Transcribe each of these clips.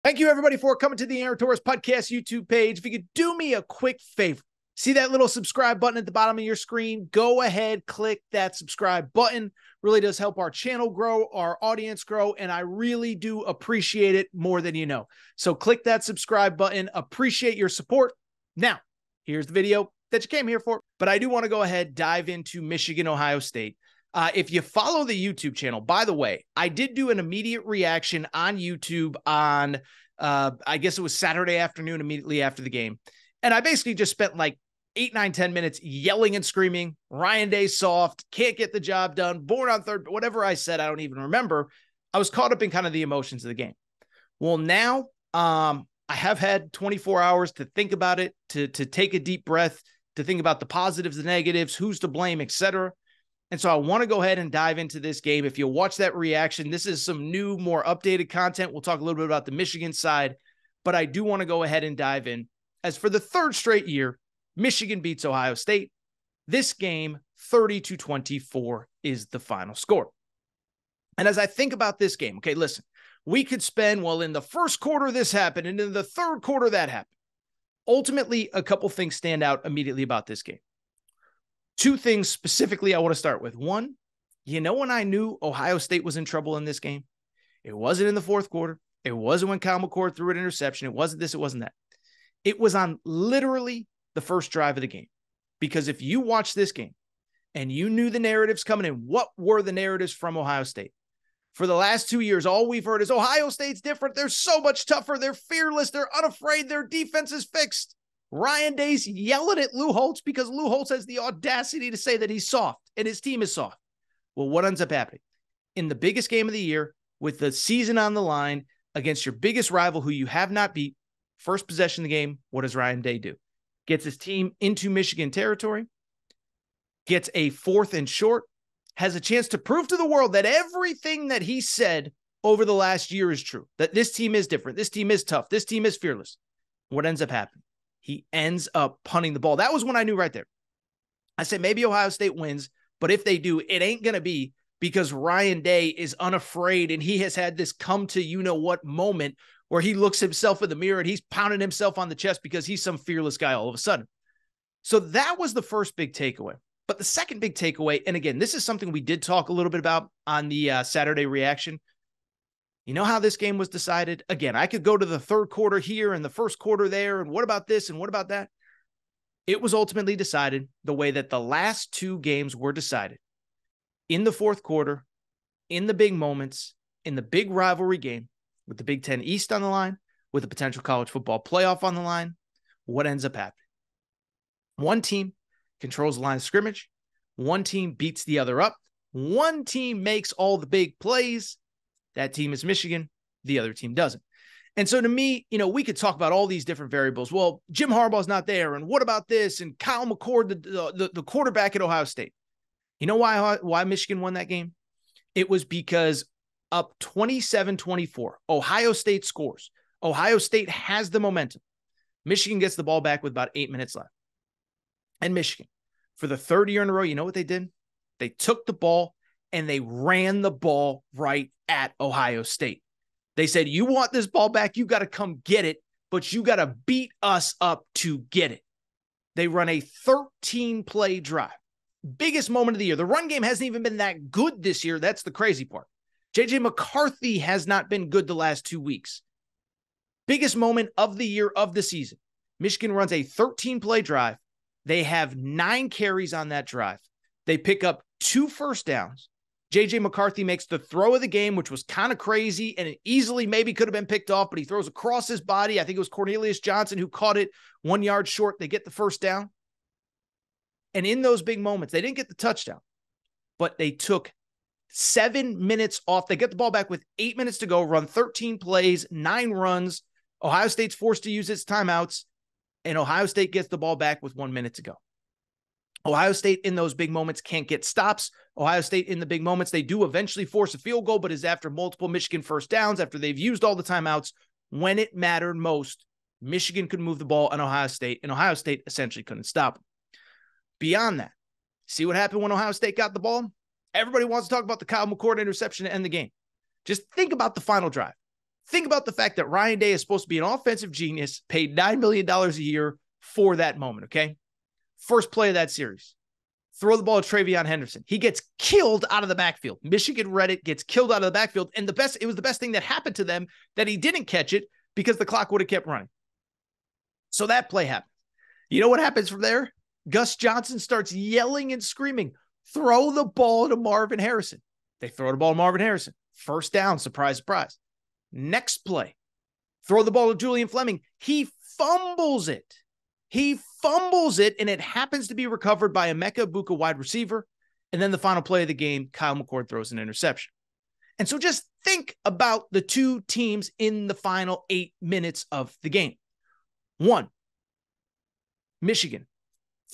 Thank you, everybody, for coming to the Aaron Torres Podcast YouTube page. If you could do me a quick favor, see that little subscribe button at the bottom of your screen? Go ahead, click that subscribe button. Really does help our channel grow, our audience grow, and I really do appreciate it more than you know. So click that subscribe button. Appreciate your support. Now, here's the video that you came here for. But I do want to go ahead, dive into Michigan, Ohio State. If you follow the YouTube channel, by the way, I did do an immediate reaction on YouTube on, I guess it was Saturday afternoon, immediately after the game. And I basically just spent like 8, 9, 10 minutes yelling and screaming, Ryan Day soft, can't get the job done, born on third, whatever I said, I don't even remember. I was caught up in kind of the emotions of the game. Well, now I have had 24 hours to think about it, to take a deep breath, to think about the positives, the negatives, who's to blame, etc. And so I want to go ahead and dive into this game. If you watch that reaction, this is some new, more updated content. We'll talk a little bit about the Michigan side, but I do want to go ahead and dive in. As for the third straight year, Michigan beats Ohio State. This game, 30-24 is the final score. And as I think about this game, okay, listen, we could spend, well, in the first quarter, this happened, and in the third quarter, that happened. Ultimately, a couple things stand out immediately about this game. Two things specifically I want to start with. One, when I knew Ohio State was in trouble in this game? It wasn't in the fourth quarter. It wasn't when Kyle McCord threw an interception. It wasn't this. It wasn't that. It was on literally the first drive of the game. Because if you watch this game and you knew the narratives coming in, what were the narratives from Ohio State? For the last 2 years, all we've heard is Ohio State's different. They're so much tougher. They're fearless. They're unafraid. Their defense is fixed. Ryan Day's yelling at Lou Holtz because Lou Holtz has the audacity to say that he's soft and his team is soft. Well, what ends up happening? In the biggest game of the year, with the season on the line, against your biggest rival who you have not beat, first possession of the game, what does Ryan Day do? Gets his team into Michigan territory, gets a 4th and short, has a chance to prove to the world that everything that he said over the last year is true, that this team is different, this team is tough, this team is fearless. What ends up happening? He ends up punting the ball. That was when I knew right there. I said, maybe Ohio State wins, but if they do, it ain't going to be because Ryan Day is unafraid and he has had this come to you-know-what moment where he looks himself in the mirror and he's pounding himself on the chest because he's some fearless guy all of a sudden. So that was the first big takeaway. But the second big takeaway, and again, this is something we did talk a little bit about on the Saturday reaction. You know how this game was decided? Again, I could go to the third quarter here and the first quarter there, and what about this and what about that? It was ultimately decided the way that the last 2 games were decided. In the fourth quarter, in the big moments, in the big rivalry game, with the Big Ten East on the line, with a potential college football playoff on the line, what ends up happening? One team controls the line of scrimmage. One team beats the other up. One team makes all the big plays. That team is Michigan. The other team doesn't. And so to me, we could talk about all these different variables. Well, Jim Harbaugh's not there. And what about this? And Kyle McCord, the quarterback at Ohio State. You know why Michigan won that game? It was because up 27-24, Ohio State scores. Ohio State has the momentum. Michigan gets the ball back with about 8 minutes left. And Michigan, for the third year in a row, you know what they did? They took the ball and they ran the ball right at Ohio State. They said, you want this ball back, you got to come get it, but you got to beat us up to get it. They run a 13-play drive. Biggest moment of the year. The run game hasn't even been that good this year. That's the crazy part. J.J. McCarthy has not been good the last 2 weeks. Biggest moment of the year, of the season. Michigan runs a 13-play drive. They have 9 carries on that drive. They pick up 2 first downs. J.J. McCarthy makes the throw of the game, which was kind of crazy, and it easily maybe could have been picked off, but he throws across his body. I think it was Cornelius Johnson who caught it 1 yard short. They get the first down. And in those big moments, they didn't get the touchdown, but they took 7 minutes off. They get the ball back with 8 minutes to go, run 13 plays, 9 runs. Ohio State's forced to use its timeouts, and Ohio State gets the ball back with 1 minute to go. Ohio State in those big moments can't get stops. Ohio State in the big moments, they do eventually force a field goal, but is after multiple Michigan first downs, after they've used all the timeouts. When it mattered most, Michigan could move the ball on Ohio State, and Ohio State essentially couldn't stop them. Beyond that, see what happened when Ohio State got the ball? Everybody wants to talk about the Kyle McCord interception to end the game. Just think about the final drive. Think about the fact that Ryan Day is supposed to be an offensive genius, paid $9 million a year for that moment, okay? First play of that series. Throw the ball to TreVeyon Henderson. He gets killed out of the backfield. Michigan Reddit gets killed out of the backfield. And it was the best thing that happened to them that he didn't catch it because the clock would have kept running. So that play happened. You know what happens from there? Gus Johnson starts yelling and screaming, throw the ball to Marvin Harrison. They throw the ball to Marvin Harrison. First down, surprise, surprise. Next play, throw the ball to Julian Fleming. He fumbles it. And it happens to be recovered by Emeka Egbuka, wide receiver. And then the final play of the game, Kyle McCord throws an interception. And so just think about the two teams in the final 8 minutes of the game. 1, Michigan,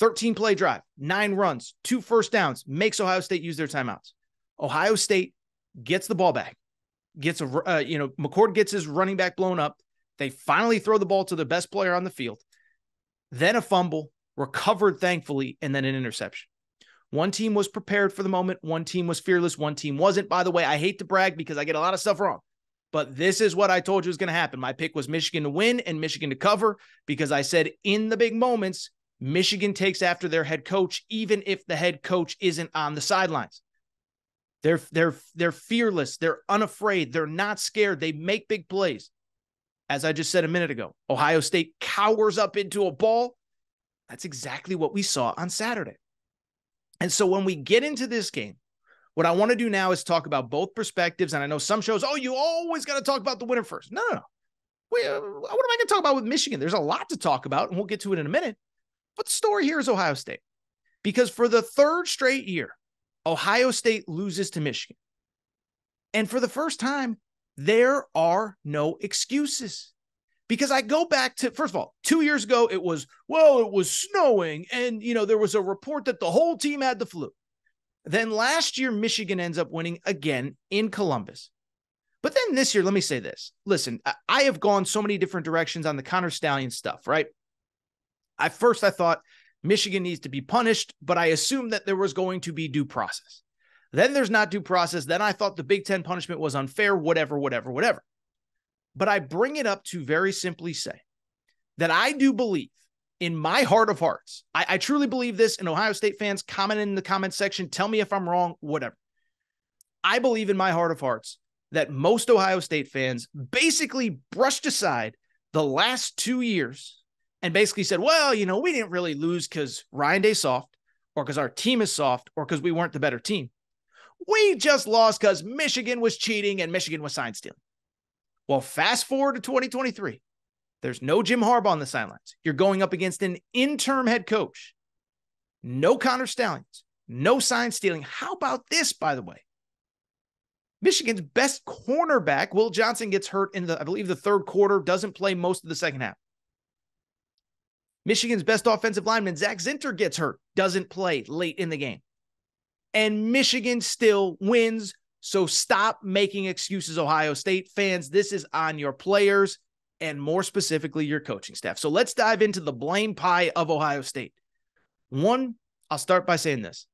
13-play drive, 9 runs, 2 first downs, makes Ohio State use their timeouts. Ohio State gets the ball back, McCord gets his running back blown up. They finally throw the ball to the best player on the field. Then a fumble, recovered thankfully, and then an interception. One team was prepared for the moment. One team was fearless. One team wasn't. By the way, I hate to brag because I get a lot of stuff wrong, but this is what I told you was going to happen. My pick was Michigan to win and Michigan to cover because I said in the big moments, Michigan takes after their head coach, even if the head coach isn't on the sidelines. They're fearless. They're unafraid. They're not scared. They make big plays. As I just said a minute ago, Ohio State cowers up into a ball. That's exactly what we saw on Saturday. And so when we get into this game, what I want to do now is talk about both perspectives. And I know some shows, you always got to talk about the winner first. No. What am I going to talk about with Michigan? There's a lot to talk about, and we'll get to it in a minute. But the story here is Ohio State. Because for the 3rd straight year, Ohio State loses to Michigan. And for the first time, there are no excuses. Because I go back to, first of all, 2 years ago, it was snowing. And, there was a report that the whole team had the flu. Then last year, Michigan ends up winning again in Columbus. But then this year, let me say this. Listen, I have gone so many different directions on the Connor Stallion stuff, right? At first, I thought Michigan needs to be punished, but I assumed that there was going to be due process. Then there's not due process. Then I thought the Big Ten punishment was unfair, whatever. But I bring it up to very simply say that I do believe in my heart of hearts, I truly believe this, and Ohio State fans, comment in the comment section, tell me if I'm wrong, whatever. I believe in my heart of hearts that most Ohio State fans basically brushed aside the last 2 years and basically said, we didn't really lose because Ryan Day's soft, or because our team is soft, or because we weren't the better team. We just lost because Michigan was cheating and Michigan was sign stealing. Well, fast forward to 2023. There's no Jim Harbaugh on the sidelines. You're going up against an interim head coach. No Connor Stallions. No sign stealing. How about this, by the way? Michigan's best cornerback, Will Johnson, gets hurt in I believe the 3rd quarter, doesn't play most of the second half. Michigan's best offensive lineman, Zach Zinter, gets hurt, doesn't play late in the game. And Michigan still wins. So stop making excuses, Ohio State fans. This is on your players and more specifically your coaching staff. So let's dive into the blame pie of Ohio State. One, I'll start by saying this.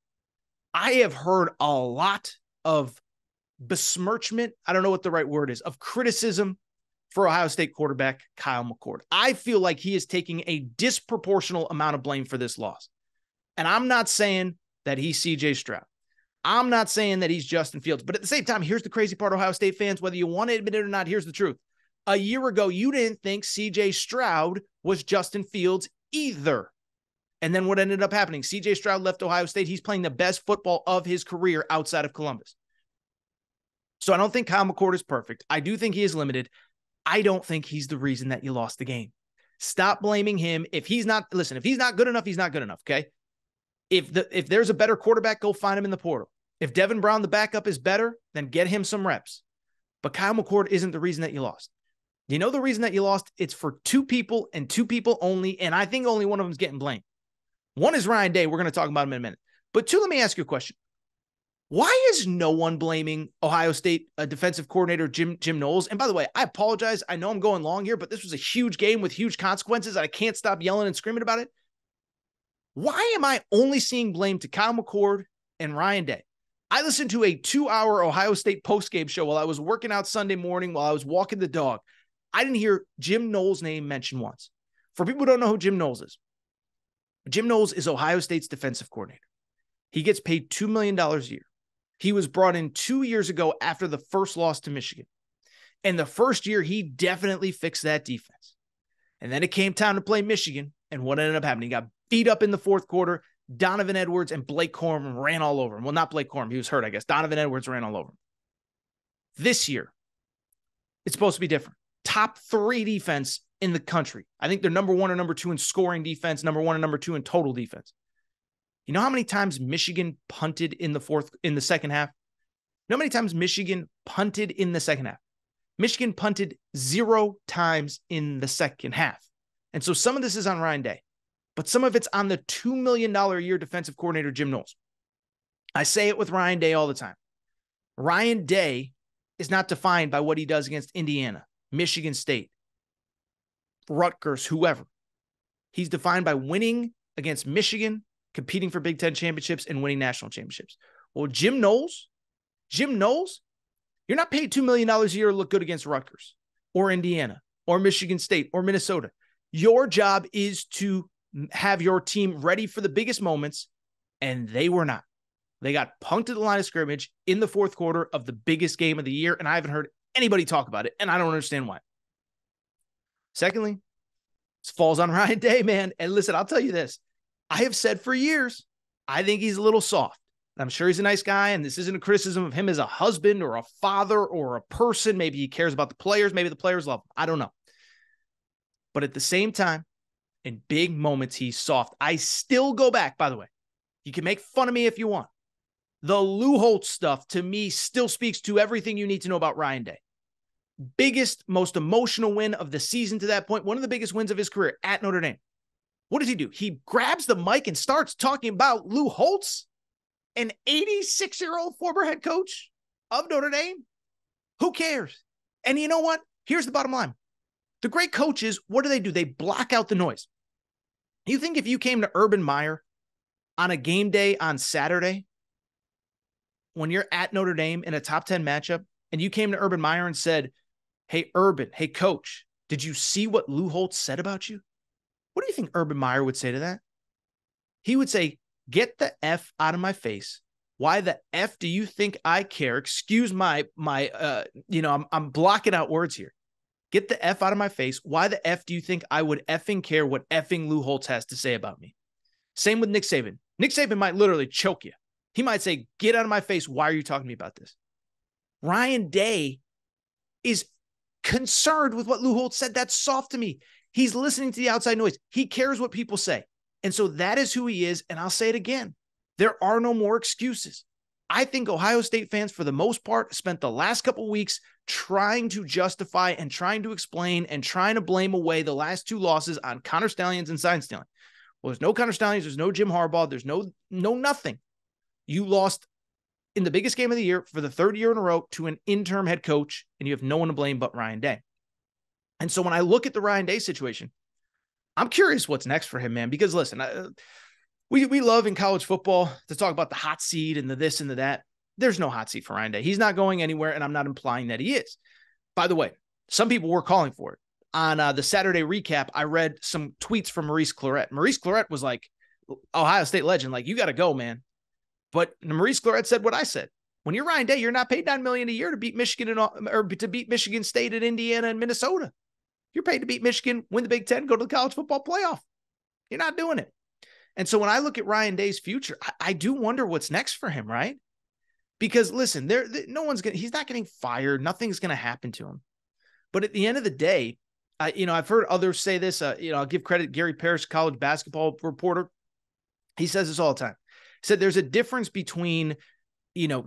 I have heard a lot of besmirchment, I don't know what the right word is, of criticism for Ohio State quarterback Kyle McCord. I feel like he is taking a disproportional amount of blame for this loss. And I'm not saying that he's CJ Stroud. I'm not saying that he's Justin Fields. But at the same time, here's the crazy part, Ohio State fans, whether you want to admit it or not, here's the truth. A year ago, you didn't think CJ Stroud was Justin Fields either. And then what ended up happening? CJ Stroud left Ohio State. He's playing the best football of his career outside of Columbus. So I don't think Kyle McCord is perfect. I do think he is limited. I don't think he's the reason that you lost the game. Stop blaming him. If he's not good enough, he's not good enough, okay? If there's a better quarterback, go find him in the portal. If Devin Brown, the backup, is better, then get him some reps. But Kyle McCord isn't the reason that you lost. You know the reason that you lost? It's for 2 people and 2 people only, and I think only one of them is getting blamed. One is Ryan Day. We're going to talk about him in a minute. But 2, let me ask you a question. Why is no one blaming Ohio State defensive coordinator Jim Knowles? And by the way, I apologize. I know I'm going long here, but this was a huge game with huge consequences. I can't stop yelling and screaming about it. Why am I only seeing blame to Kyle McCord and Ryan Day? I listened to a 2-hour Ohio State postgame show while I was working out Sunday morning, while I was walking the dog. I didn't hear Jim Knowles' name mentioned once. For people who don't know who Jim Knowles is, Jim Knowles is Ohio State's defensive coordinator. He gets paid $2 million a year. He was brought in 2 years ago after the first loss to Michigan. And the first year, he definitely fixed that defense. And then it came time to play Michigan. And what ended up happening? He got beat up in the fourth quarter. Donovan Edwards and Blake Corum ran all over him. Well, not Blake Corum. He was hurt, I guess. Donovan Edwards ran all over him. This year, it's supposed to be different. Top 3 defense in the country. I think they're number 1 or number 2 in scoring defense, number 1 and number 2 in total defense. You know how many times Michigan punted in the second half? You know how many times Michigan punted in the second half? Michigan punted 0 times in the second half. And so some of this is on Ryan Day, but some of it's on the $2 million a year defensive coordinator, Jim Knowles. I say it with Ryan Day all the time. Ryan Day is not defined by what he does against Indiana, Michigan State, Rutgers, whoever. He's defined by winning against Michigan, competing for Big Ten championships, and winning national championships. Well, Jim Knowles, you're not paid $2 million a year to look good against Rutgers or Indiana or Michigan State or Minnesota. Your job is to have your team ready for the biggest moments, and they were not. They got punked at the line of scrimmage in the fourth quarter of the biggest game of the year, and I haven't heard anybody talk about it, and I don't understand why. Secondly, this falls on Ryan Day, man. And listen, I'll tell you this. I have said for years, I think he's a little soft. I'm sure he's a nice guy, and this isn't a criticism of him as a husband or a father or a person. Maybe he cares about the players. Maybe the players love him. I don't know. But at the same time, in big moments, he's soft. I still go back, by the way. You can make fun of me if you want. The Lou Holtz stuff, to me, still speaks to everything you need to know about Ryan Day. Biggest, most emotional win of the season to that point. One of the biggest wins of his career at Notre Dame. What does he do? He grabs the mic and starts talking about Lou Holtz, an 86-year-old former head coach of Notre Dame. Who cares? And you know what? Here's the bottom line. The great coaches, what do? They block out the noise. You think if you came to Urban Meyer on a game day on Saturday, when you're at Notre Dame in a top 10 matchup, and you came to Urban Meyer and said, hey, Urban, hey, coach, did you see what Lou Holtz said about you? What do you think Urban Meyer would say to that? He would say, get the F out of my face. Why the F do you think I care? Excuse I'm blocking out words here. Get the F out of my face. Why the F do you think I would effing care what effing Lou Holtz has to say about me? Same with Nick Saban. Nick Saban might literally choke you. He might say, get out of my face. Why are you talking to me about this? Ryan Day is concerned with what Lou Holtz said. That's soft to me. He's listening to the outside noise. He cares what people say. And so that is who he is. And I'll say it again. There are no more excuses. I think Ohio State fans, for the most part, spent the last couple of weeks trying to justify and trying to explain and trying to blame away the last 2 losses on Connor Stalions and sign stealing. Well, there's no Connor Stalions. There's no Jim Harbaugh. There's no nothing. You lost in the biggest game of the year for the 3rd year in a row to an interim head coach, and you have no one to blame but Ryan Day. And so when I look at the Ryan Day situation, I'm curious what's next for him, man, because listen, we love in college football to talk about the hot seat and the this and the that. There's no hot seat for Ryan Day. He's not going anywhere, and I'm not implying that he is. By the way, some people were calling for it. On the Saturday recap, I read some tweets from Maurice Clarett. Maurice Clarett was like, Ohio State legend, like, you got to go, man. But Maurice Clarett said what I said. When you're Ryan Day, you're not paid $9 million a year to beat Michigan or to beat Michigan State and Indiana and Minnesota. You're paid to beat Michigan, win the Big Ten, go to the college football playoff. You're not doing it. And so when I look at Ryan Day's future, I do wonder what's next for him, right? Because listen, he's not getting fired. Nothing's going to happen to him. But at the end of the day, I've heard others say this. I'll give credit to Gary Parrish, college basketball reporter. He says this all the time. He said there's a difference between,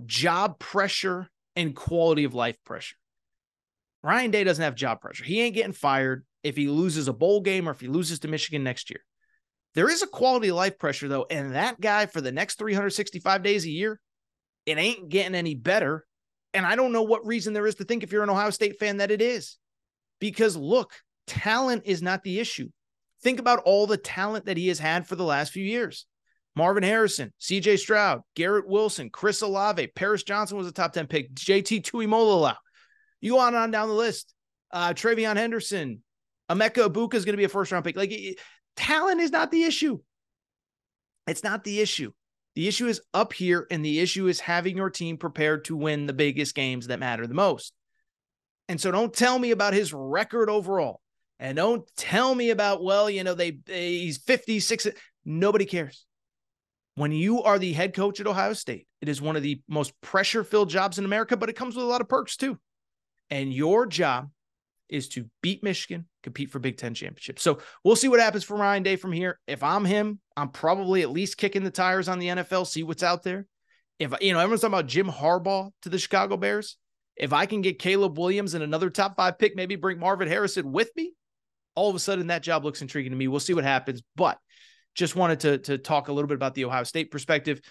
job pressure and quality of life pressure. Ryan Day doesn't have job pressure. He ain't getting fired if he loses a bowl game or if he loses to Michigan next year. There is a quality of life pressure, though, and that guy for the next 365 days a year, it ain't getting any better. And I don't know what reason there is to think, if you're an Ohio State fan, that it is. Because, look, talent is not the issue. Think about all the talent that he has had for the last few years. Marvin Harrison, CJ Stroud, Garrett Wilson, Chris Olave, Paris Johnson was a top 10 pick, JT Tuimoloau. You go on down the list. Travion Henderson, Emeka Ibuka is going to be a first-round pick. Like, talent is not the issue. It's not the issue. The issue is up here, and the issue is having your team prepared to win the biggest games that matter the most. And so don't tell me about his record overall. And don't tell me about, well, you know, he's 56. Nobody cares. When you are the head coach at Ohio State, it is one of the most pressure-filled jobs in America, but it comes with a lot of perks too. And your job is to beat Michigan, compete for Big Ten championships. So we'll see what happens for Ryan Day from here. If I'm him, I'm probably at least kicking the tires on the NFL, see what's out there. If, you know, everyone's talking about Jim Harbaugh to the Chicago Bears. If I can get Caleb Williams and another top 5 pick, maybe bring Marvin Harrison with me, all of a sudden that job looks intriguing to me. We'll see what happens, but just wanted to talk a little bit about the Ohio State perspective.